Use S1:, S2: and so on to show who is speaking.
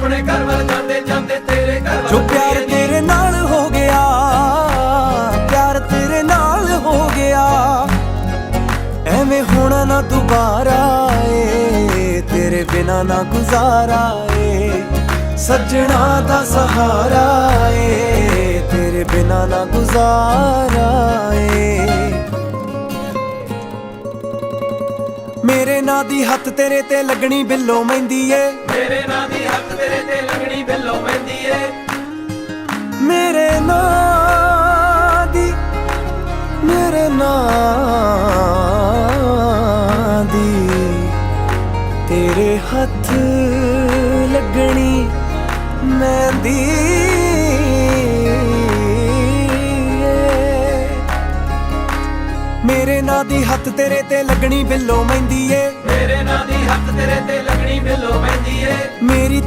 S1: ਆਪਣੇ ਘਰ ਵੱਲ ਜਾਂਦੇ ਜਾਂਦੇ ਤੇਰੇ ਘਰ ਵੱਲ
S2: ਜੋ ਪਿਆਰ ਤੇਰੇ ਨਾਲ ਹੋ ਗਿਆ, ਪਿਆਰ ਤੇਰੇ ਨਾਲ ਹੋ ਗਿਆ, ਐਵੇਂ ਹੋਣਾ ਨਾ ਦੁਬਾਰਾ ਏ, ਤੇਰੇ ਬਿਨਾ ਨਾ ਗੁਜ਼ਾਰਾ ਏ, ਸੱਜਣਾ ਦਾ ਸਹਾਰਾ ਏ, ਤੇਰੇ ਬਿਨਾ ਨਾ ਗੁਜ਼ਾਰਾ ਏ। ਮੇਰੇ ਨਾਂ ਦੀ ਹੱਥ ਤੇਰੇ ਤੇ ਲੱਗਣੀ ਬਿੱਲੋ ਮਹਿੰਦੀ ਏ,
S1: ਮੇਰੇ ਨਾਂ ਦੀ ਹੱਥ ਤੇਰੇ ਤੇ ਲੱਗਣੀ ਬਿੱਲੋ ਮਹਿੰਦੀ ਏ,
S2: ਮੇਰੇ ਨਾਂ ਦੀ, ਮੇਰੇ ਨਾਂ ਦੀ ਤੇਰੇ ਹੱਥ ਲੱਗਣੀ ਮਹਿੰਦੀ ਏ। ਮੇਰੇ ਨਾਂ ਦੀ ਹੱਥ ਤੇਰੇ ਤੇ ਲੱਗਣੀ ਬਿੱਲੋ ਮਹਿੰਦੀ ਏ,
S1: ਮੇਰੇ ਨਾਂ ਦੀ ਹੱਥ ਤੇਰੇ ਤੇ ਲੱਗਣੀ ਬਿੱਲੋ ਮਹਿੰਦੀ ਏ,
S2: ਮੇਰੀ